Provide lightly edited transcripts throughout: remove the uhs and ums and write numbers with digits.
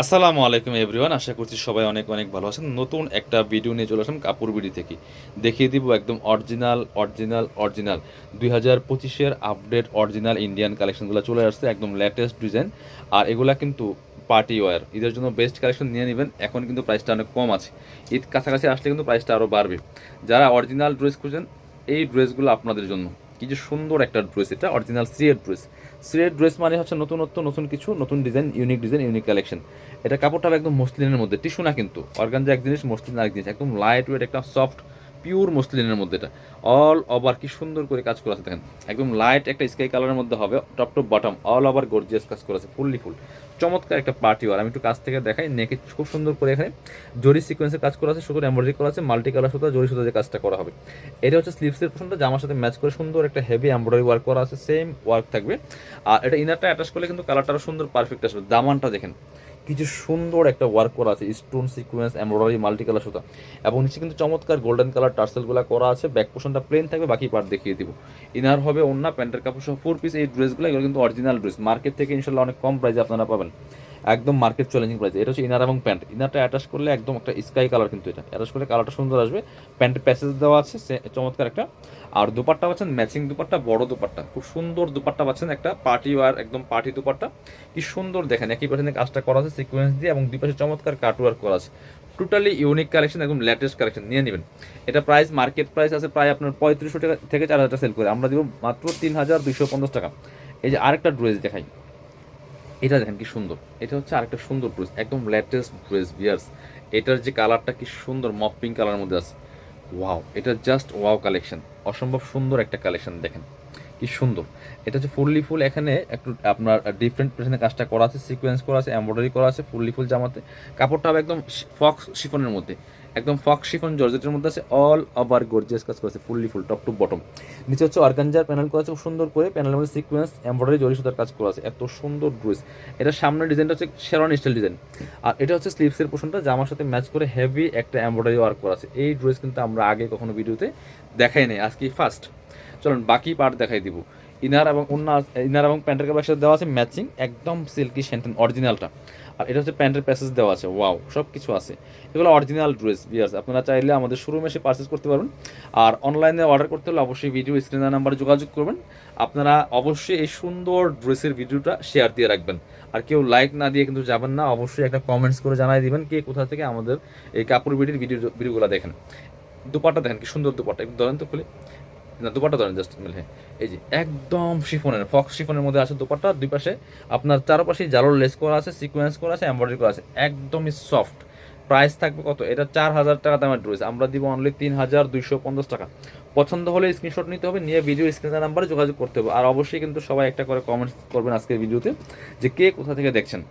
আসসালামু আলাইকুম এভরিওয়ান, আশা করছি সবাই অনেক অনেক ভালো আছেন। নতুন একটা ভিডিও নিয়ে চলে আসলাম কাপড় বিডি থেকে। দেখিয়ে দিব একদম অরিজিনাল অরিজিনাল অরিজিনাল 2025-এর আপডেট অরিজিনাল ইন্ডিয়ান কালেকশনগুলো চলে আসছে, একদম লেটেস্ট ডিজাইন। আর এগুলা কিন্তু পার্টি ওয়্যার, ঈদের জন্য বেস্ট কালেকশন নিয়ে নেবেন। এখন কিন্তু প্রাইসটা অনেক কম আছে, ঈদ কাছাকাছি আসলে কিন্তু প্রাইসটা আরও বাড়বে। যারা অরিজিনাল ড্রেস খুঁজেন, এই ড্রেসগুলো আপনাদের জন্য। কি যে সুন্দর একটা ড্রেস, এটা অরিজিনাল সিয়ের ড্রেস। সিয়ের ড্রেস মানে হচ্ছে নতুনত্ব, নতুন কিছু, নতুন ডিজাইন, ইউনিক কালেকশন। এটা কাপড়টা একদম মসলিনের মধ্যে, টিস্যু না কিন্তু। অর্গানজা এক জিনিস, মসলিন আরেক জিনিস, একদম লাইট ওয়েট একটা সফট পিওর মসলিনের মধ্যে। এটা অল ওভার কি সুন্দর করে কাজ করা আছে দেখেন, একদম লাইট একটা স্কাই কালারের মধ্যে হবে, top to bottom all over gorgeous কাজ করা আছে, ফুললি ফুল চমৎকার একটা পার্টি ওয়ার। আমি একটু কাছ থেকে দেখাই, নেকে খুব সুন্দর করে এখানে জরি সিকোয়েন্সের কাজ করা আছে, সুতোর এমব্রয়ডারি করা আছে, মাল্টি কালার সুতো, জরি সুতো যে কাজটা করা হবে। এটা হচ্ছে স্লিভসের পোর্শনটা, জামার সাথে ম্যাচ করে সুন্দর একটা হেভি এমব্রয়ডারি ওয়ার্ক করা আছে, সেম ওয়ার্ক থাকবে। আর এটা ইনারটা অ্যাটাচ করলে কিন্তু কালারটা আরও সুন্দর পারফেক্ট আসবে। দামানটা দেখেন কিছু সুন্দর একটা ওয়ার্ক করা আছে, stone sequence, embroidery, multi colour সুতা, এবং নিচে কিন্তু চমৎকার গোল্ডেন কালার টার্সেলগুলো করা আছে। ব্যাক পোর্শনটা প্লেন থাকবে, বাকি পার্ট দেখিয়ে দিব। ইনার হবে ওন্না, প্যান্টের কাপড় সহ 4 পিস। এই ড্রেসগুলো এগুলো কিন্তু অরিজিনাল ড্রেস, মার্কেট থেকে ইনশাল্লাহ অনেক কম প্রাইসে আপনারা পাবেন, একদম মার্কেট চ্যালেঞ্জিং প্রাইস। এটা হচ্ছে ইনার এবং প্যান্ট। ইনারটা অ্যাটাচ করলে একদম একটা স্কাই কালার, কিন্তু এটা অ্যাটাচ করলে কালারটা সুন্দর আসবে। প্যান্টের প্যাসেজ দেওয়া আছে চমৎকার একটা। আর দুপাট্টা পাচ্ছেন ম্যাচিং দুপাট্টা, বড় দুপাট্টা, খুব সুন্দর দুপাট্টা পাচ্ছেন, একটা পার্টি ওয়ার, একদম পার্টি দুপাট্টা। কি সুন্দর দেখেন, একই পাশে কাজটা করা আছে সিকোয়েন্স দিয়ে, এবং দুই পাশে চমৎকার কাট ওয়ার্ক করা আছে। টোটালি ইউনিক কালেকশন, একদম লেটেস্ট কালেকশন নিয়ে নেবেন। এটা প্রাইস, মার্কেট প্রাইস আছে প্রায় আপনার 3500 টাকা থেকে 4000 টাকা সেল করে, আমরা দিব মাত্র 3250 টাকা। এই যে আরেকটা ড্রেস দেখাই, এটা দেখেন কি সুন্দর। এটা হচ্ছে আরেকটা সুন্দর ড্রেস, একদম লেটেস্ট ড্রেস বিয়ার্স। এটার যে কালারটা কি সুন্দর, মফ পিঙ্ক কালারের মধ্যে আছে। ওয়াও, এটা জাস্ট ওয়াও কালেকশন, অসম্ভব সুন্দর একটা কালেকশন দেখেন কি সুন্দর। এটা হচ্ছে ফুললি ফুল, এখানে একটু আপনার ডিফারেন্ট পেছনে কাজটা করা আছে, সিকোয়েন্স করা আছে, এমব্রয়ডারি করা আছে, ফুললি ফুল জামাতে। কাপড়টা হবে একদম ফক্স শিফনের মধ্যে, একদম ফক্স শিফন জর্জেটের মধ্যে আছে, অল ওভার গর্জিয়াস কাজ করা আছে, fully full top to bottom. নিচে হচ্ছে অর্গানজার প্যানেল করা আছে খুব সুন্দর করে, প্যানেলের মধ্যে সিকোয়েন্স, এমব্রয়ডারি, জরি সুতার কাজ করা আছে, এত সুন্দর ড্রেস। এটা সামনের ডিজাইনটা হচ্ছে শেরওয়ানি স্টাইল ডিজাইন। আর এটা হচ্ছে স্লিভসের পোর্শনটা, জামার সাথে ম্যাচ করে হেভি একটা এমব্রয়ডারি ওয়ার্ক করা আছে। এই ড্রেস কিন্তু আমরা আগে কখনো ভিডিওতে দেখাই নাই, আজকেই ফার্স্ট। চলুন বাকি পার্ট দেখাই দিব। ইনার এবং ইনার এবং প্যান্টের কাপড়ের সাথে দেওয়া আছে ম্যাচিং, একদম সিল্কি শ্যান্টেন অরিজিনালটা। আর এটা হচ্ছে প্যান্টের প্যাসেজ দেওয়া আছে, ওয়াও সব কিছু আছে। এগুলো অরিজিনাল ড্রেস বিয়ার্স, আপনারা চাইলে আমাদের শোরুমে এসে পারচেস করতে পারবেন। আর অনলাইনে অর্ডার করতে হলে অবশ্যই ভিডিও স্ক্রিনের নাম্বারে যোগাযোগ করবেন। আপনারা অবশ্যই এই সুন্দর ড্রেসের ভিডিওটা শেয়ার দিয়ে রাখবেন। আর কেউ লাইক না দিয়ে কিন্তু যাবেন না, অবশ্যই একটা কমেন্টস করে জানাই দিবেন কে কোথা থেকে আমাদের এই কাপড় বিডির ভিডিওগুলো দেখেন। দুপাট্টা দেখেন কি সুন্দর দুপাট্টা, একটু ধরেন তো খুলে, না দুপাট্টা ধরেন জাস্ট মিলে। এই যে একদম শিফনের, ফক্স শিফনের মধ্যে আছে দুপাট্টা, দুই পাশে আপনার চারপাশে জালোর লেস করা আছে, সিকোয়েন্স করা আছে, এমব্রয়ডারি করা আছে, একদমই সফট। প্রাইস থাকবে কত, এটা 4000 টাকা দামের ড্রেস, আমরা দিব অনলি 3250 টাকা। পছন্দ হলে স্ক্রিনশট নিতে হবে, নিয়ে ভিডিও স্ক্রিনের নাম্বারে যোগাযোগ করতে হবে। আর অবশ্যই কিন্তু সবাই একটা করে কমেন্টস করবেন আজকের ভিডিওতে যে কে কোথা থেকে দেখছেন।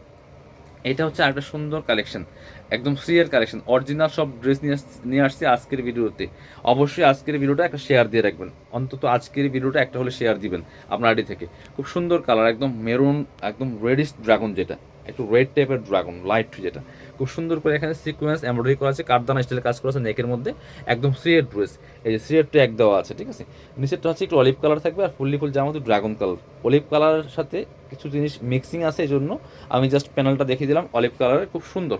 এটা হচ্ছে আরেকটা সুন্দর কালেকশন, একদম সিয়ের কালেকশন, অরিজিনাল সব ড্রেস নিয়ে আসছি আজকের ভিডিওতে। অবশ্যই আজকের ভিডিওটা একটা শেয়ার দিয়ে রাখবেন, অন্তত আজকের ভিডিওটা একটা হলে শেয়ার দিবেন আপনার আইডি থেকে। খুব সুন্দর কালার, একদম মেরুন, একদম রেডিশ ড্রাগন, যেটা একটু রেড টাইপের ড্রাগন, লাইট যেটা, খুব সুন্দর করে এখানে সিকোয়েন্স এমব্রয়ডারি করা আছে, কাঠদানা স্টাইলে কাজ করা আছে নেকের মধ্যে, একদম সিয়ের ড্রেস। এই যে সিয়ের ট্যাগ দেওয়া আছে, ঠিক আছে। নিচেরটা হচ্ছে একটু অলিভ কালার থাকবে, আর ফুললি ফুল জামা তো ড্রাগন কালার। অলিভ কালারের সাথে কিছু জিনিস মিক্সিং আছে, এই জন্য আমি জাস্ট প্যানেলটা দেখিয়ে দিলাম অলিভ কালারের, খুব সুন্দর।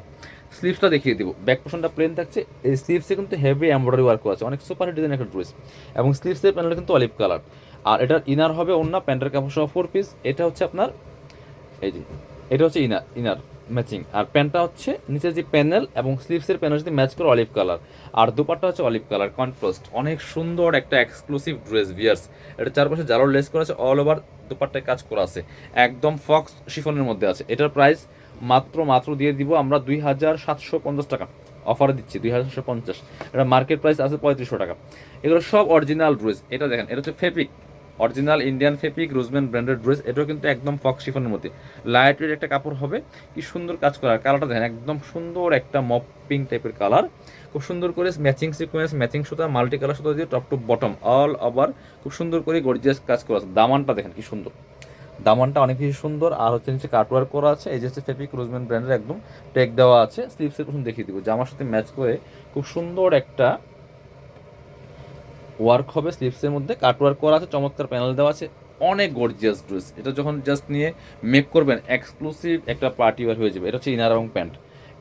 স্লিভসটা দেখিয়ে দিব, ব্যাক পোর্শনটা প্লেন থাকছে, এই স্লিভসে কিন্তু হেভি এমব্রয়ডারি ওয়ার্ক আছে, অনেক সুপার ডিজাইন একটা ড্রেস। এবং স্লিভসের প্যানেলটা কিন্তু অলিভ কালার। আর এটার ইনার হবে অন্য প্যান্টের কাপড় সহ 4 পিস। এটা হচ্ছে আপনার এই যে, এটা হচ্ছে ইনার, ইনার ম্যাচিং। আর প্যান্টটা হচ্ছে নিচে যে প্যানেল এবং স্লিভসের প্যানেল যদি ম্যাচ করে অলিভ কালার। আর দুপাট্টা হচ্ছে অলিভ কালার কন্ট্রাস্ট, অনেক সুন্দর একটা এক্সক্লুসিভ ড্রেস বিয়ার্স। এটা চারপাশে জালোর লেস করা আছে, অল ওভার দুপাট্টায় কাজ করা আছে, একদম ফক্স শিফনের মধ্যে আছে। এটার প্রাইস মাত্র দিয়ে দিব আমরা 2750 টাকা, অফারে দিচ্ছি 2750। এটা মার্কেট প্রাইস আছে 3500 টাকা। এগুলো সব অরিজিনাল ড্রেস। এটা দেখেন, এটা হচ্ছে fabric, original Indian fabric Roseman branded dress. এটাও কিন্তু একদম ফক্স শিফনের মধ্যে, লাইট ওয়েট একটা কাপড় হবে। কি সুন্দর কাজ করা, কালারটা দেখেন একদম সুন্দর একটা মপ পিঙ্ক টাইপের কালার, খুব সুন্দর করে ম্যাচিং সিকোয়েন্স, ম্যাচিং সুতা, মাল্টি কালার সুতা দিয়ে top to bottom all over খুব সুন্দর করে গর্জিয়াস কাজ করা আছে। দামানটা দেখেন কি সুন্দর, দামানটা অনেক বেশি সুন্দর। আর হচ্ছে নিচে কাটওয়ার্ক করা আছে, এই যে হচ্ছে ফেব্রিক রোজম্যান ব্র্যান্ডের একদম টেক দেওয়া আছে। স্লিভসের প্রথম দেখিয়ে দিব, জামার সাথে ম্যাচ করে খুব সুন্দর একটা ওয়ার্ক হবে স্লিভসের মধ্যে, কাটওয়ার্ক করা আছে, চমৎকার প্যানেল দেওয়া আছে, অনেক গর্জিয়াস ড্রেস। এটা যখন জাস্ট নিয়ে মেক করবেন এক্সক্লুসিভ একটা পার্টি ওয়্যার হয়ে যাবে। এটা হচ্ছে ইনার এবং প্যান্ট,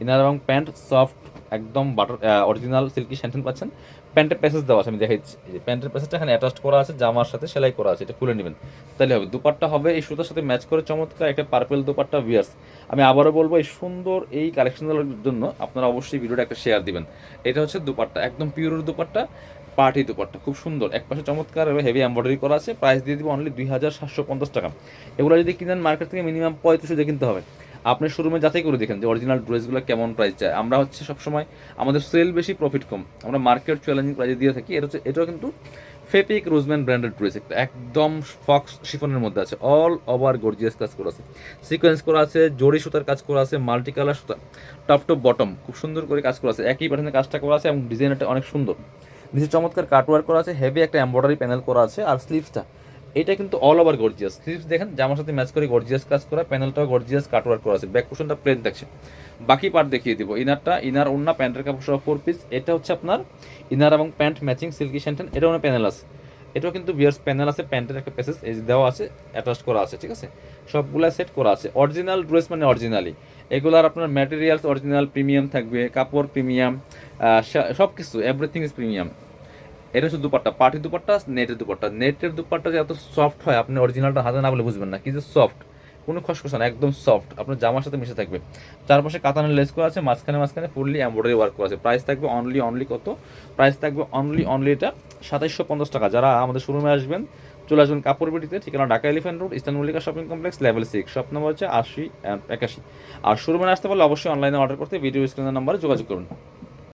ইনার এবং প্যান্ট সফট একদম বাটার অরিজিনাল সিল্কি স্যান্টেন পাচ্ছেন। প্যান্টের প্যাসেজ দেওয়া আছে, আমি দেখাচ্ছি। এই যে প্যান্টের প্যাসেজটা এখানে অ্যাটাচ করা আছে, জামার সাথে সেলাই করা আছে, এটা খুলে নেবেন তাহলে হবে। দুপাট্টা হবে এই সুতার সাথে ম্যাচ করে চমৎকার একটা পার্পেল দুপাট্টা ভিয়ার্স। আমি আবারও বলবো এই সুন্দর এই কালেকশনগুলোর জন্য আপনারা অবশ্যই ভিডিওটা একটা শেয়ার দিবেন। এটা হচ্ছে দুপাট্টা, একদম পিওর দুপাট্টা, পার্টি দুপাট্টা, খুব সুন্দর। একপাশে চমৎকার হেভি এমব্রয়ডারি করা আছে। প্রাইস দিয়ে দিব অনলি 2750 টাকা। এগুলো যদি কিনেন মার্কেট থেকে মিনিমাম 3500 দিয়ে কিনতে হবে। আপনি শোরুমে যাচাই করে দেখেন যে অরিজিনাল ড্রেসগুলো কেমন প্রাইস যায়। আমরা হচ্ছে সবসময় আমাদের সেল বেশি প্রফিট কম, আমরা মার্কেট চ্যালেঞ্জিং প্রাইসে দিয়ে থাকি। এটাও কিন্তু ফেপিক রোজম্যান ব্র্যান্ডেড ড্রেস, একটা একদম ফক্স শিফনের মধ্যে আছে, অল ওভার গর্জিয়াস কাজ করা আছে, সিকোয়েন্স করা আছে, জড়ি সুতার কাজ করা আছে, মাল্টি কালার সুতা, টপ টু বটম খুব সুন্দর করে কাজ করা আছে, একই প্যাটার্নে কাজটা করা আছে এবং ডিজাইনটা অনেক সুন্দর। নিচে চমৎকার কাটওয়ার্ক করা আছে, হেভি একটা এমব্রয়ডারি প্যানেল করা আছে। আর স্লিভসটা এটা কিন্তু অল ওভার গর্জিয়াস, স্লিভস দেখেন জামার সাথে ম্যাচ করে গর্জিয়াস কাজ করা, প্যানেলটাও গর্জিয়াস কাটওয়ার্ক করা আছে, ব্যাক পোর্শনটা প্লেন থাকছে। বাকি পার্ট দেখিয়ে দিব। ইনার ওড়না প্যান্টের কাপড় সহ 4 পিস। এটা হচ্ছে আপনার ইনার এবং প্যান্ট ম্যাচিং সিল্কি স্যান্টেন, এটাও প্যানেল আছে, এটাও কিন্তু বিয়ার্স প্যানেল আছে, প্যান্টের একটা প্যাসেজ এই যে দেওয়া আছে, অ্যাটাচ করা আছে, ঠিক আছে। সবগুলা সেট করা আছে। অরিজিনাল ড্রেস মানে অরিজিনালি, এগুলার আপনার ম্যাটেরিয়ালস অরিজিনাল, প্রিমিয়াম থাকবে, কাপড় প্রিমিয়াম, সব কিছু এভরিথিং ইজ প্রিমিয়াম। এটা হচ্ছে দুপাট্টা, পার্টি দুপাট্টা, নেটের দুপাট্টা। নেটের দুপাট্টা যে এত সফট হয় আপনি অরিজিনালটা হাতে না বলে বুঝবেন না, কি যে সফট, কোনো খসখসা না, একদম সফট, আপনার জামার সাথে মিশে থাকবে। চারপাশে কাতানের লেস করা আছে, মাঝখানে ফুললি এমব্রয়ডারি ওয়ার্ক করা আছে। প্রাইস থাকবে অনলি কত? প্রাইস থাকবে অনলি এটা 2750 টাকা। যারা আমাদের শোরুমে আসবেন চলে আসবেন কাপড় বিটিতে, ঠিকানা Dhaka elephant road, eastern Mallika shopping complex, level 6, shop number হচ্ছে 80 81। আর শোরুমে আসতে পারলে অবশ্যই অনলাইনে অর্ডার করতে ভিডিও স্ক্রিনের নাম্বারে যোগাযোগ করুন।